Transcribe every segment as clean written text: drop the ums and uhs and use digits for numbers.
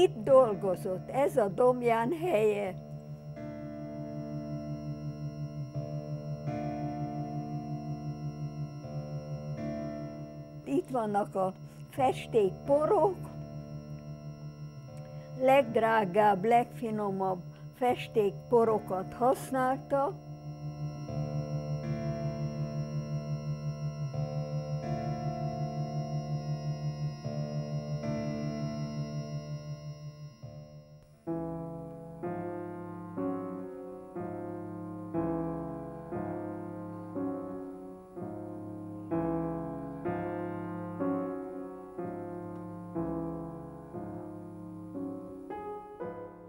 Itt dolgozott, ez a Domján helye. Itt vannak a festékporok, legdrágább, legfinomabb festékporokat használta.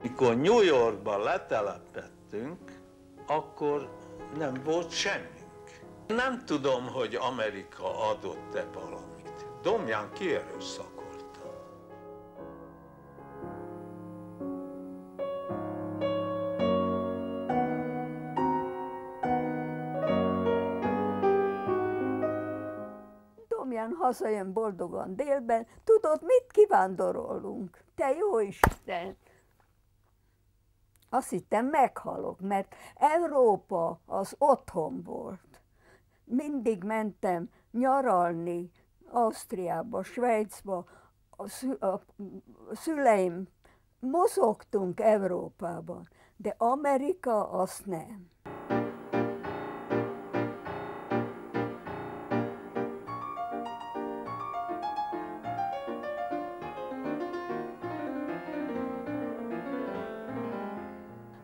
Mikor New Yorkban letelepettünk, akkor nem volt semmink. Nem tudom, hogy Amerika adott-e valamit. Domján kierőszakolta. Domján hazajön boldogan délben, tudod, mit kivándorolunk? Te jó Isten! Azt hittem, meghalok, mert Európa az otthon volt. Mindig mentem nyaralni Ausztriába, Svájcba, a szüleim, mozogtunk Európában, de Amerika azt nem.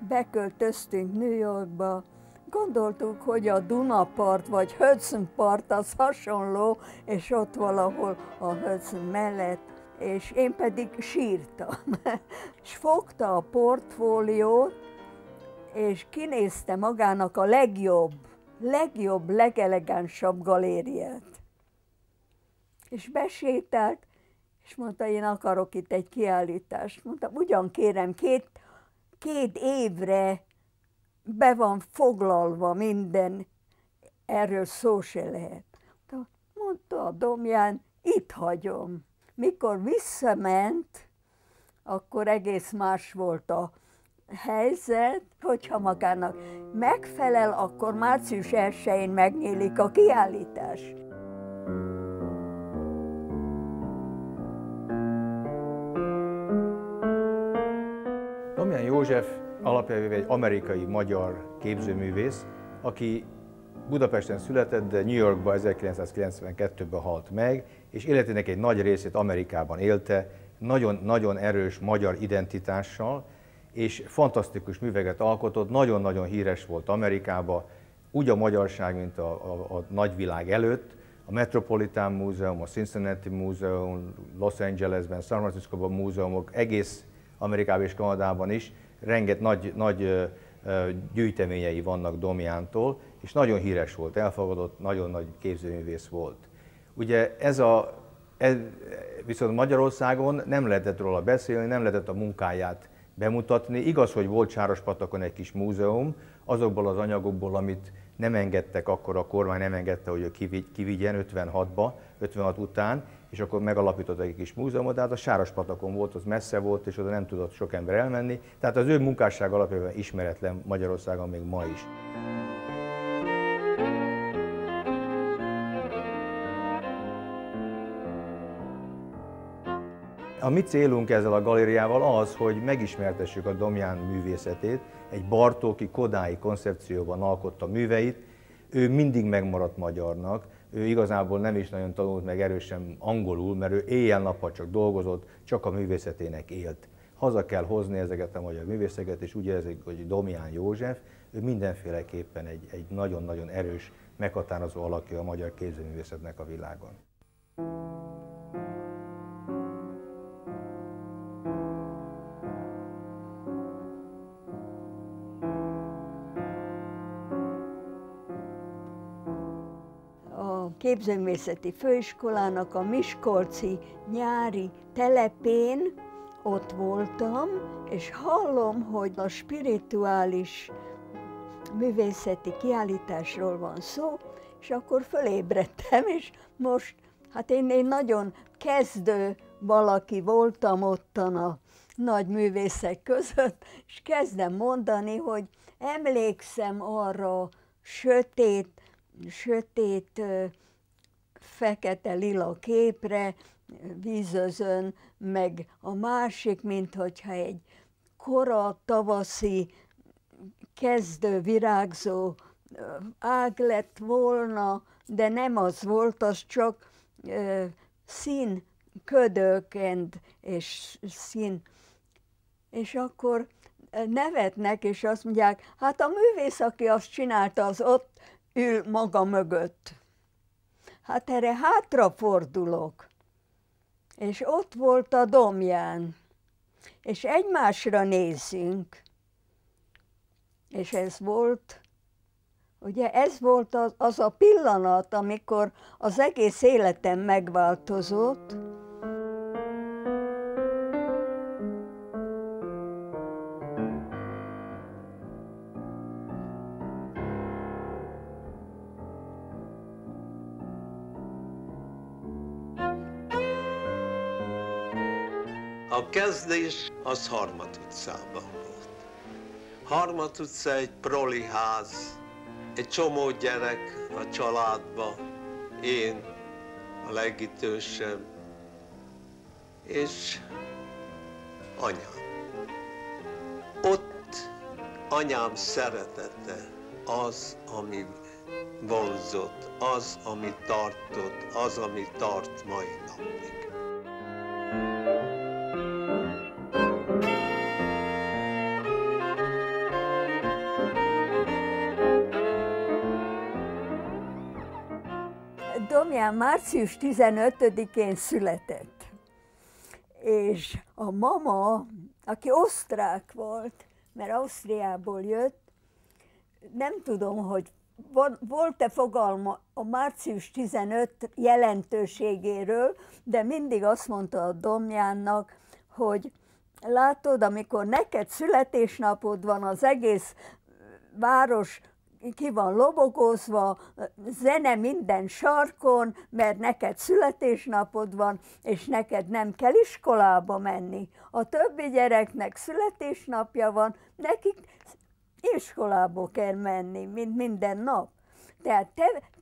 Beköltöztünk New Yorkba, gondoltuk, hogy a Dunapart vagy Hudson part az hasonló, és ott valahol a Hudson mellett, és én pedig sírtam. És fogta a portfóliót, és kinézte magának a legjobb, legelegánsabb galériát. És besétált, és mondta, én akarok itt egy kiállítást. Mondtam, ugyan kérem, két évre be van foglalva minden, erről szó se lehet. Mondta a Domján, itt hagyom. Mikor visszament, akkor egész más volt a helyzet, hogyha magának megfelel, akkor március 1-én megnyílik a kiállítás. Domján József alapjából egy amerikai-magyar képzőművész, aki Budapesten született, de New Yorkban 1992-ben halt meg, és életének egy nagy részét Amerikában élte, nagyon erős magyar identitással, és fantasztikus műveket alkotott, nagyon-nagyon híres volt Amerikában, úgy a magyarság, mint a nagyvilág előtt. A Metropolitan Múzeum, a Cincinnati Múzeum, Los Angelesben, San Franciscoban múzeumok, egész Amerikában és Kanadában is nagy gyűjteményei vannak Domjántól, és nagyon híres volt, elfogadott, nagyon nagy képzőművész volt. Ugye viszont Magyarországon nem lehetett róla beszélni, nem lehetett a munkáját bemutatni. Igaz, hogy volt Sárospatakon egy kis múzeum, azokból az anyagokból, amit nem engedtek, akkor a kormány nem engedte, hogy kivigyen 56 után, és akkor megalapítottak egy kis múzeumot, de hát a Sárospatakon volt, az messze volt, és oda nem tudott sok ember elmenni. Tehát az ő munkásság alapján ismeretlen Magyarországon még ma is. A mi célunk ezzel a galériával az, hogy megismertessük a Domján művészetét, egy bartóki, kodái koncepcióban alkotta műveit. Ő mindig megmaradt magyarnak, ő igazából nem is nagyon tanult meg erősen angolul, mert ő éjjel-nappal csak dolgozott, csak a művészetének élt. Haza kell hozni ezeket a magyar művészeket, és úgy érzik, hogy Domján József, ő mindenféleképpen egy nagyon-nagyon erős, meghatározó alakja a magyar képzőművészetnek a világon. Képzőművészeti Főiskolának a miskolci nyári telepén ott voltam, és hallom, hogy a spirituális művészeti kiállításról van szó, és akkor fölébredtem, és most, hát én nagyon kezdő valaki voltam ottan a nagy művészek között, és kezdem mondani, hogy emlékszem arra sötét, fekete-lila képre, vízözön, meg a másik, mint hogyha egy kora tavaszi, kezdő virágzó ág lett volna, de nem az volt, az csak színködök és szín. És akkor nevetnek, és azt mondják, hát a művész, aki azt csinálta, az ott ül maga mögött. Hát erre hátrafordulok, és ott volt a Domján, és egymásra nézzünk, és ez volt, ugye ez volt az a pillanat, amikor az egész életem megváltozott. A kezdés az Harmat utcában volt. Harmat utca egy proli ház, egy csomó gyerek a családba, én a legidősebb, és anyám. Ott anyám szeretete az, ami vonzott, az, ami tartott, az, ami tart mai napig. Domján március 15-én született, és a mama, aki osztrák volt, mert Ausztriából jött, nem tudom, hogy volt-e fogalma a március 15 jelentőségéről, de mindig azt mondta a Domjánnak, hogy látod, amikor neked születésnapod van, az egész város ki van lobogózva, zene minden sarkon, mert neked születésnapod van, és neked nem kell iskolába menni. A többi gyereknek születésnapja van, nekik iskolába kell menni, mint minden nap. Tehát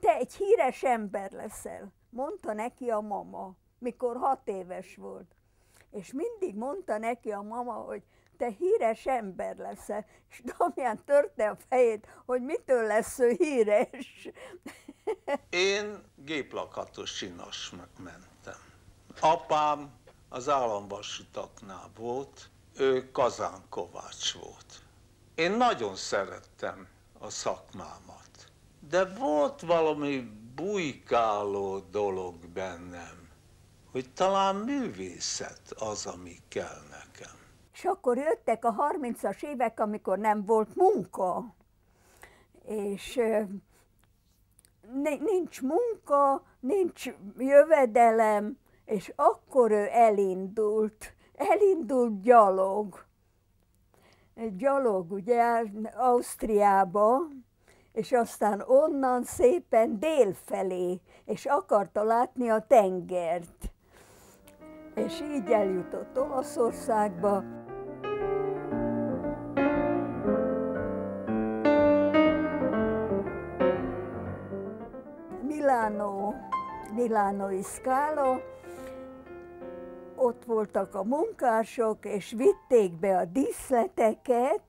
te egy híres ember leszel, mondta neki a mama, mikor 6 éves volt. És mindig mondta neki a mama, hogy te híres ember leszel, és Domján törte a fejét, hogy mitől lesz ő híres. Én géplakatos sinasnak mentem. Apám az államvasutaknál volt, ő kazánkovács volt. Én nagyon szerettem a szakmámat, de volt valami bujkáló dolog bennem, hogy talán művészet az, ami kell nekem. És akkor jöttek a 30-as évek, amikor nem volt munka, és nincs munka, nincs jövedelem, és akkor ő elindult gyalog, ugye, Ausztriába, és aztán onnan szépen délfelé, és akarta látni a tengert. És így eljutott Olaszországba. Milánói Scala, ott voltak a munkások, és vitték be a díszleteket.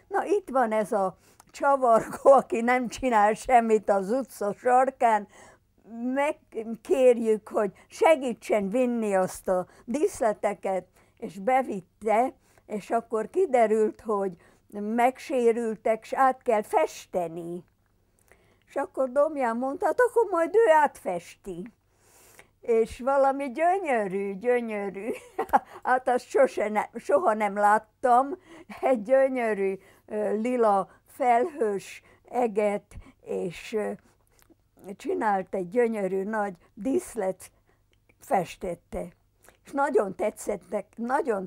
Na, itt van ez a csavargó, aki nem csinál semmit az utca sarkán, megkérjük, hogy segítsen vinni azt a díszleteket, és bevitte, és akkor kiderült, hogy megsérültek, és át kell festeni. És akkor Domján mondta, hát akkor majd ő átfesti. És valami gyönyörű, hát azt soha nem láttam, egy gyönyörű lila felhős eget, és csinált egy gyönyörű nagy díszlet, festette. És nagyon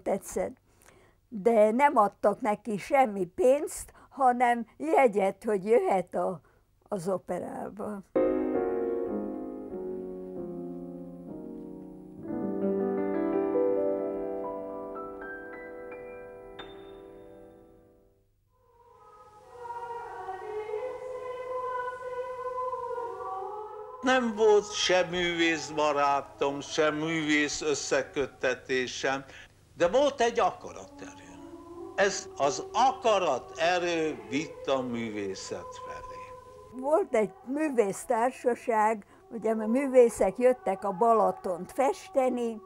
tetszett, de nem adtak neki semmi pénzt, hanem jegyet, hogy jöhet az operába. Nem volt se művész barátom, se művész összeköttetésem, de volt egy akaraterő. Ez az akaraterő vitt a művészet felé. Volt egy művésztársaság, ugye a művészek jöttek a Balatont festeni,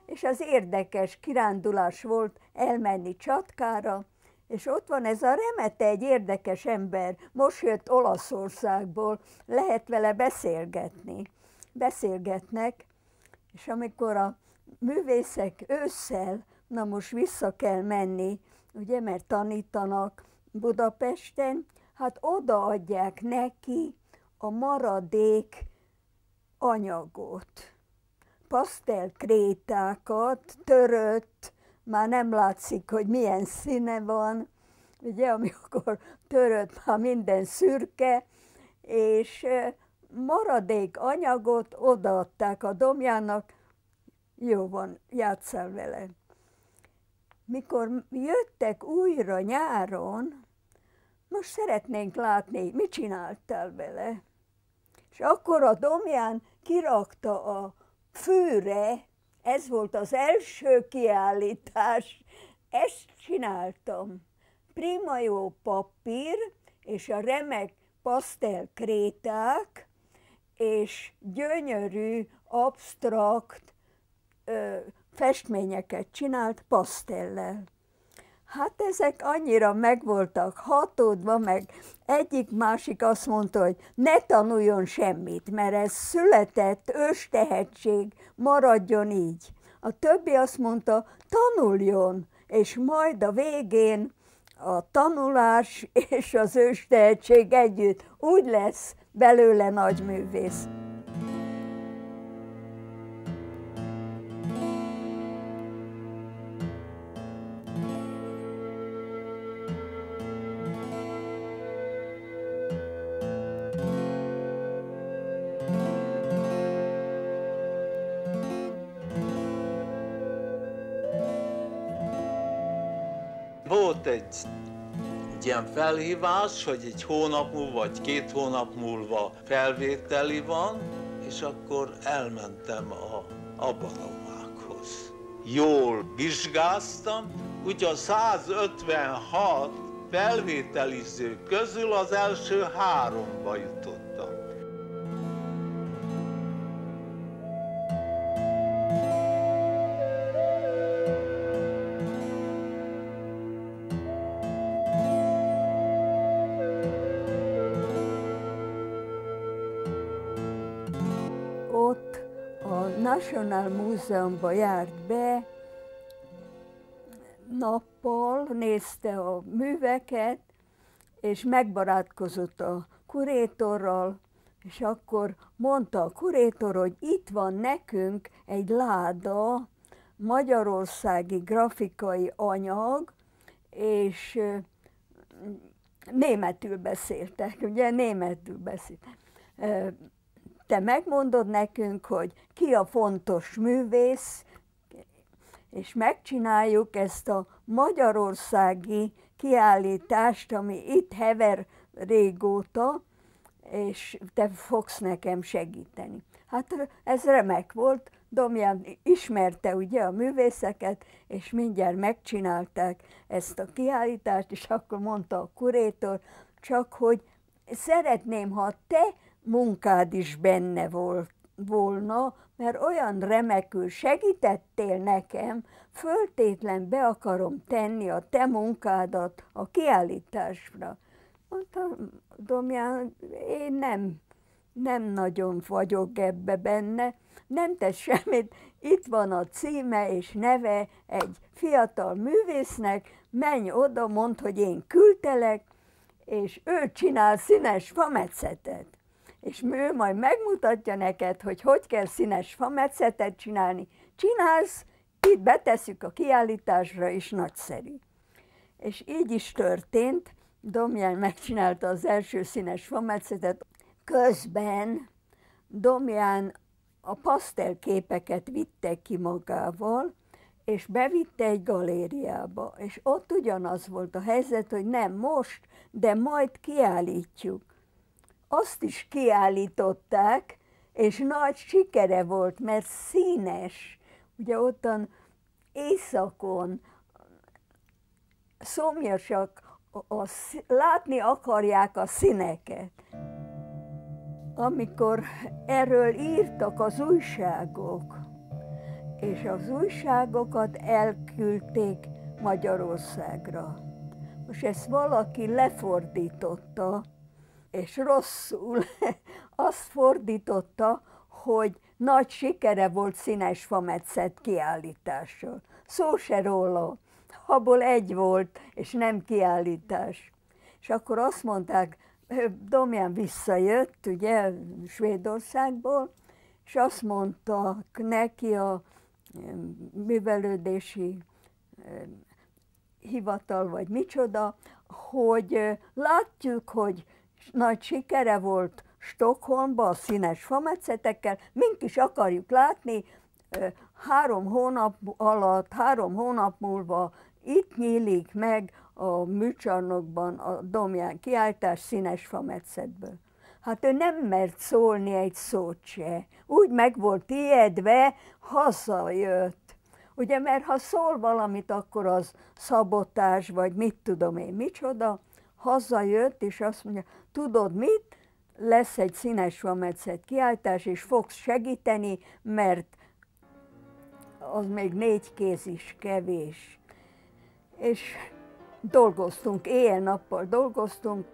és az érdekes kirándulás volt elmenni Csatkára, és ott van ez a Remete, egy érdekes ember, most jött Olaszországból, lehet vele beszélgetni. Beszélgetnek, és amikor a művészek ősszel, na most vissza kell menni, ugye, mert tanítanak Budapesten, hát odaadják neki a maradék anyagot. Pasztelkrétákat, törött, már nem látszik, hogy milyen színe van, ugye, amikor törött, már minden szürke, és maradék anyagot odaadták a Domjánnak, jó van, játsszál vele. Mikor jöttek újra nyáron, most szeretnénk látni, mit csináltál vele. És akkor a Domján kirakta a fűre, ez volt az első kiállítás, ezt csináltam. Prima jó papír, és a remek pasztelkréták, és gyönyörű, absztrakt festményeket csinált pasztellel. Hát ezek annyira meg voltak hatódva, meg egyik-másik azt mondta, hogy ne tanuljon semmit, mert ez született őstehetség, maradjon így. A többi azt mondta, tanuljon, és majd a végén a tanulás és az őstehetség együtt úgy lesz belőle nagy művész. Volt egy ilyen felhívás, hogy egy hónap múlva, vagy 2 hónap múlva felvételi van, és akkor elmentem a Abba-Romákhoz. Jól vizsgáztam, ugye a 156 felvételiző közül az első 3-ba jutottam. Ott a National Múzeumban járt be, nappal nézte a műveket, és megbarátkozott a kurétorral, és akkor mondta a kurétor, hogy itt van nekünk egy láda magyarországi grafikai anyag, és németül beszéltek, ugye németül beszéltek. Te megmondod nekünk, hogy ki a fontos művész, és megcsináljuk ezt a magyarországi kiállítást, ami itt hever régóta, és te fogsz nekem segíteni. Hát ez remek volt, Domján ismerte ugye a művészeket, és mindjárt megcsinálták ezt a kiállítást, és akkor mondta a kurétor, csak hogy szeretném, ha te munkád is benne volna, mert olyan remekül segítettél nekem, föltétlen be akarom tenni a te munkádat a kiállításra. Mondta Domján, én nem nagyon vagyok ebbe benne, nem tesz semmit, itt van a címe és neve egy fiatal művésznek, menj oda, mondd, hogy én küldtelek, és ő csinál színes fametszetet. És ő majd megmutatja neked, hogy kell színes fametszetet csinálni. Csinálsz, itt betesszük a kiállításra, és nagyszerű. És így is történt, Domján megcsinálta az első színes fametszetet. Közben Domján a pasztelképeket vitte ki magával, és bevitte egy galériába. És ott ugyanaz volt a helyzet, hogy nem most, de majd kiállítjuk. Azt is kiállították, és nagy sikere volt, mert színes. Ugye ottan éjszakon szomjasak, látni akarják a színeket. Amikor erről írtak az újságok, és az újságokat elküldték Magyarországra. Most ezt valaki lefordította, és rosszul azt fordította, hogy nagy sikere volt Színesfametszet kiállítással. Szó se róla, abból egy volt, és nem kiállítás. És akkor azt mondták, Domján visszajött, ugye, Svédországból, és azt mondtak neki a művelődési hivatal, vagy micsoda, hogy látjuk, hogy nagy sikere volt Stockholmban a Színesfametszetekkel, mink is akarjuk látni, 3 hónap alatt, 3 hónap múlva itt nyílik meg a műcsarnokban a Domján kiállítás Színesfametszetből. Hát ő nem mert szólni egy szót se. Úgy meg volt ijedve, hazajött. Ugye, mert ha szól valamit, akkor az szabotás, vagy mit tudom én, micsoda. Hazajött, és azt mondja, tudod mit? Lesz egy Színesfametszet kiállítás, és fogsz segíteni, mert az még 4 kéz is kevés. És dolgoztunk, éjjel-nappal dolgoztunk.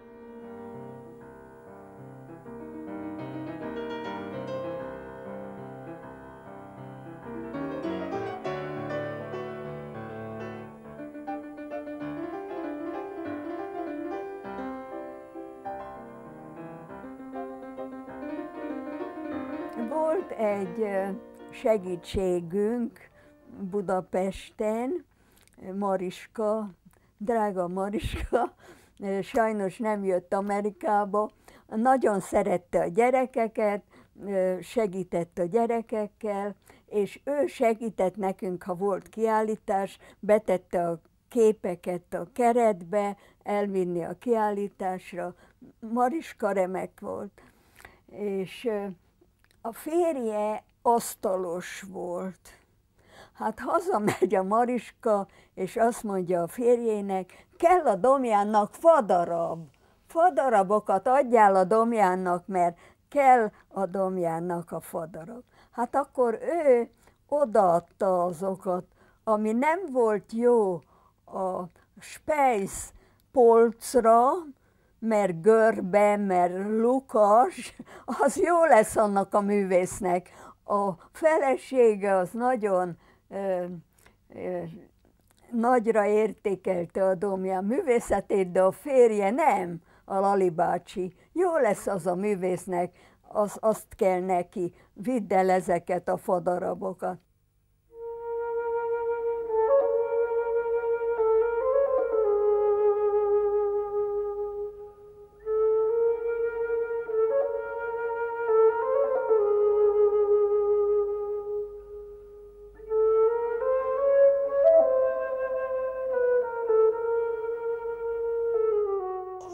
Volt egy segítségünk Budapesten, Mariska, drága Mariska, sajnos nem jött Amerikába, nagyon szerette a gyerekeket, segített a gyerekekkel, és ő segített nekünk, ha volt kiállítás, betette a képeket a keretbe, elvinni a kiállításra. Mariska remek volt. És a férje asztalos volt. Hát hazamegy a Mariska, és azt mondja a férjének, kell a Domjánnak fadarab. Fadarabokat adjál a Domjánnak, mert kell a Domjánnak a fadarab. Hát akkor ő odaadta azokat, ami nem volt jó a Spejsz polcra, mert görbe, mert lukas, az jó lesz annak a művésznek. A felesége az nagyon nagyra értékelte a Domján művészetét, de a férje nem, a Lali bácsi. Jó lesz az a művésznek, azt kell neki, vidd el ezeket a fadarabokat.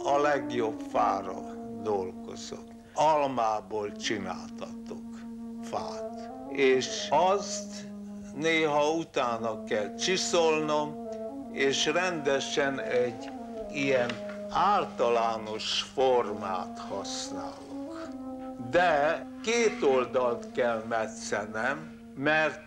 A legjobb fára dolgozok. Almából csináltatok fát. És azt néha utána kell csiszolnom, és rendesen egy ilyen általános formát használok. De 2 oldalt kell metszenem, mert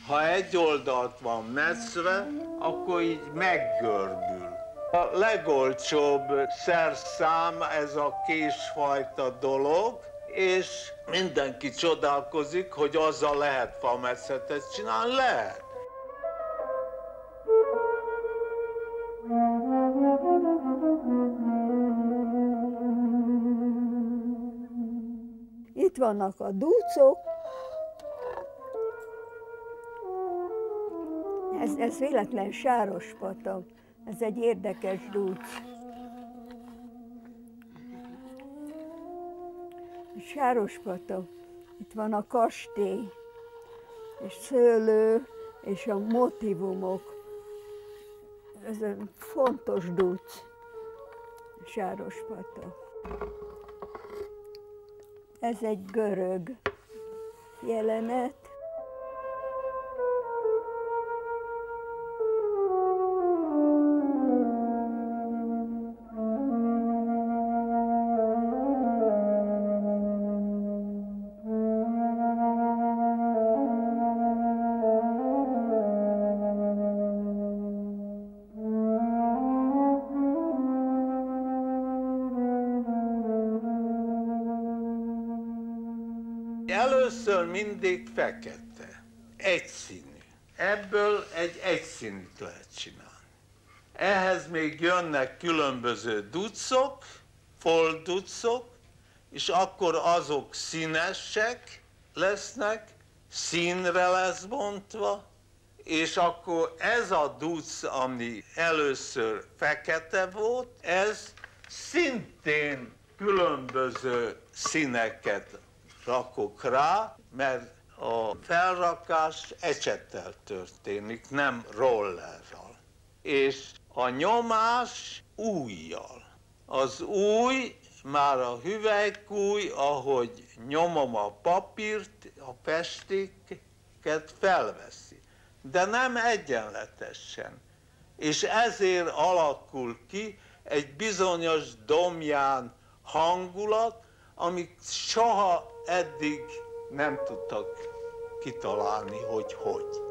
ha egy oldalt van metszve, akkor így meggörbül. A legolcsóbb szerszám ez a késfajta dolog, és mindenki csodálkozik, hogy azzal lehet fametszetet csinálni, lehet. Itt vannak a dúcok. Ez véletlen Sárospatak. Ez egy érdekes dúc. Sárospatak. Itt van a kastély, és szőlő, és a motívumok. Ez egy fontos dúc, Sárospatak. Ez egy görög jelenet. Először mindig fekete, egyszínű. Ebből egy egyszínűt lehet csinálni. Ehhez még jönnek különböző ducok, folducok, és akkor azok színesek lesznek, színre lesz bontva, és akkor ez a duc, ami először fekete volt, ez szintén különböző színeket rakok rá, mert a felrakás ecsettel történik, nem rollerral. És a nyomás ujjal. Az ujj, már a hüvelykúj, ahogy nyomom a papírt, a festéket felveszi. De nem egyenletesen. És ezért alakul ki egy bizonyos domján hangulat, amit soha eddig nem tudtak kitalálni, hogy hogy.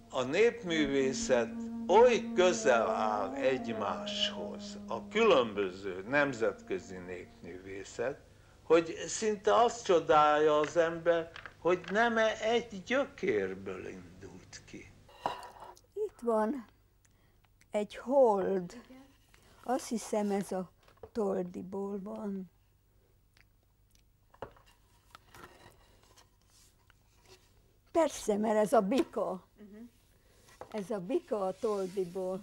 A népművészet oly közel áll egymáshoz, a különböző nemzetközi népművészet, hogy szinte azt csodálja az ember, hogy nem-e egy gyökérből indult ki. Itt van egy hold. Azt hiszem, ez a Toldiból van. Persze, mert ez a bika. Ez a bika a Toldiból.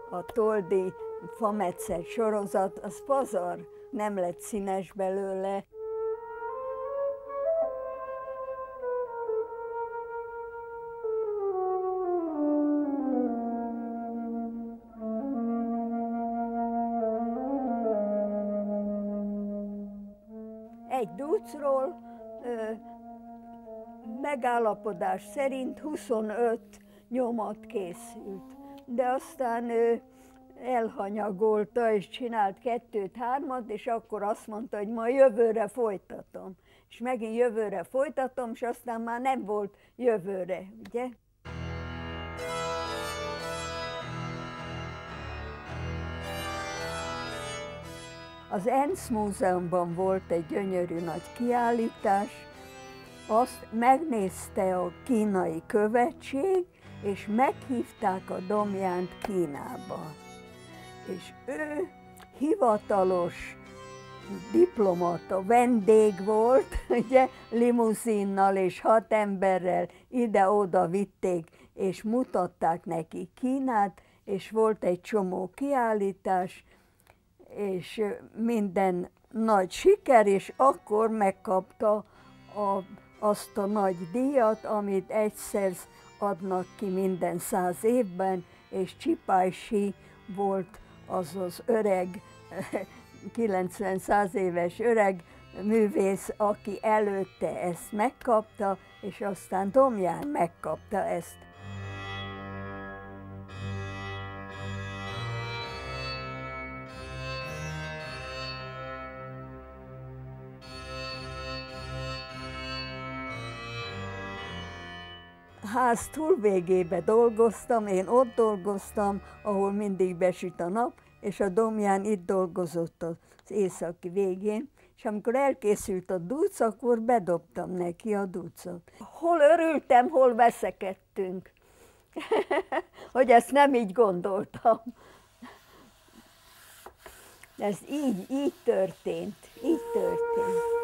A toldi fametszet sorozat, az pazar, nem lett színes belőle. Egy ducról megállapodás szerint 25 nyomat készült, de aztán elhanyagolta, és csinált 2-3, és akkor azt mondta, hogy ma jövőre folytatom. És megint jövőre folytatom, és aztán már nem volt jövőre, ugye? Az ENSZ Múzeumban volt egy gyönyörű nagy kiállítás, azt megnézte a kínai követség, és meghívták a Domjánt Kínába. És ő hivatalos diplomata, vendég volt, ugye, limuzinnal és 6 emberrel ide-oda vitték, és mutatták neki Kínát, és volt egy csomó kiállítás, és minden nagy siker, és akkor megkapta azt a nagy díjat, amit egyszer adnak ki minden 100 évben, és Csipájsi volt az az öreg, 90-100 éves öreg művész, aki előtte ezt megkapta, és aztán Domján megkapta ezt. Ház túlvégébe dolgoztam, én ott dolgoztam, ahol mindig besüt a nap, és a Domján itt dolgozott az északi végén, És amikor elkészült a duc, akkor bedobtam neki a ducot. Hol örültem, hol veszekedtünk. Hogy ezt nem így gondoltam. Ez így történt, így történt.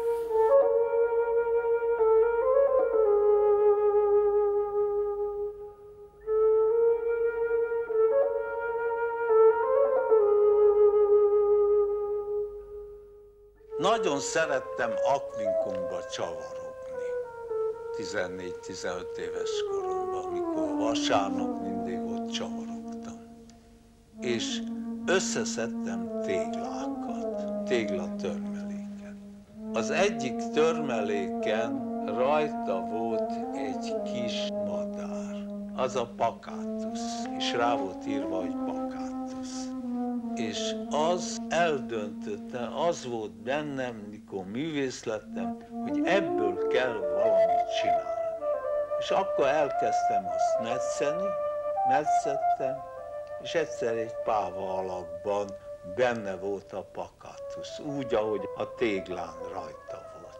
Nagyon szerettem akninkunkba csavarogni. 14-15 éves koromban, amikor vasárnap mindig ott csavarogtam. És összeszedtem téglákat, téglatörmeléket. Az egyik törmeléken rajta volt egy kis madár. Az a pakátusz, és rá volt írva, hogy pakátusz. És az eldöntöttem, az volt bennem, mikor művész lettem, hogy ebből kell valamit csinálni. És akkor elkezdtem azt metszettem, és egyszer egy páva alakban benne volt a pakátusz, úgy, ahogy a téglán rajta volt.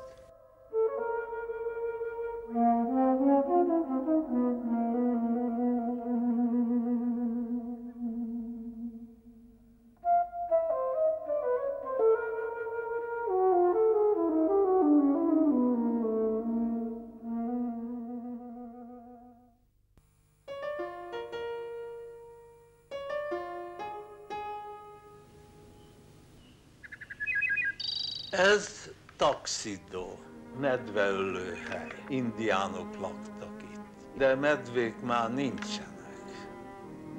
Ez Tuxedo, medveölőhely. Indiánok laktak itt, de medvék már nincsenek.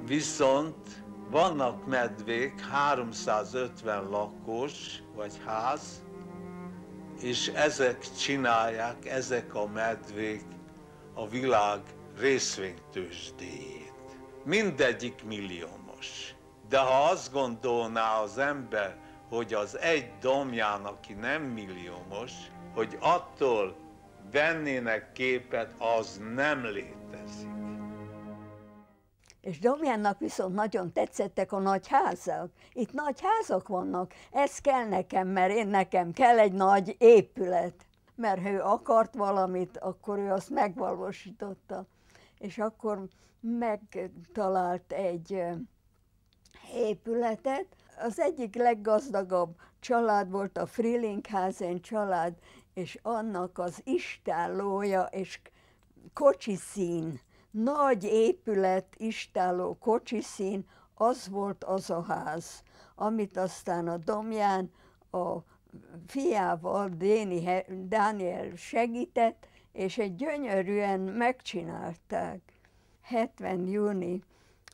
Viszont vannak medvék, 350 lakos vagy ház, és ezek csinálják, ezek a medvék a világ részvénytőzsdéjét. Mindegyik milliómos. De ha azt gondolná az ember, hogy az egy domján, aki nem milliómos, hogy attól vennének képet, az nem létezik. És Domjánnak viszont nagyon tetszettek a nagy házak. Itt nagy házak vannak, ez kell nekem, mert nekem kell egy nagy épület. Mert ha ő akart valamit, akkor ő azt megvalósította. És akkor megtalált egy épületet. Az egyik leggazdagabb család volt a Frelinghuysen család, és annak az istállója és kocsiszín, nagy épület, istálló, kocsiszín, az volt az a ház, amit aztán a Domján a fiával, Dániel segített, és egy gyönyörűen megcsinálták. 70. júni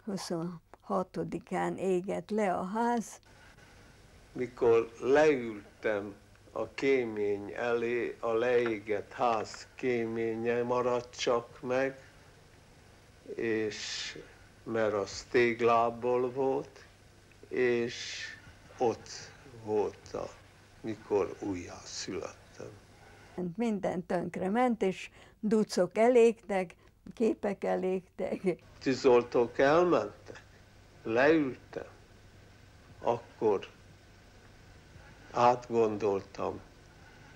26-án égett le a ház. Mikor leültem a kémény elé, a leégett ház kéménye maradt csak meg, és mert az téglából volt, és ott volt, mikor újjászülettem. Minden tönkre ment, és ducok elégtek, képek elégtek. Tűzoltók elmentek, leültem, akkor átgondoltam,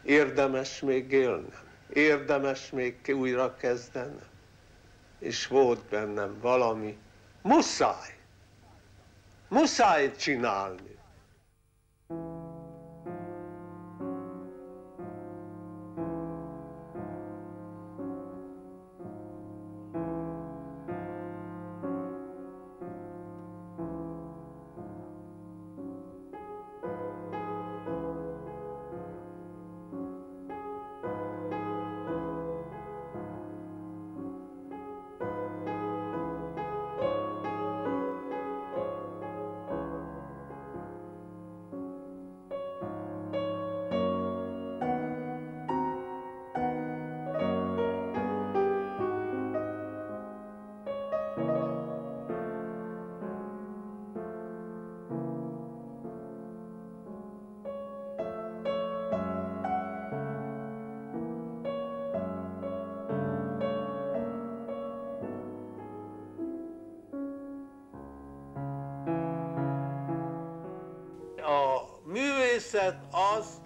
érdemes még élnem, érdemes még újra kezdenem, és volt bennem valami, muszáj csinálni. A művészet az,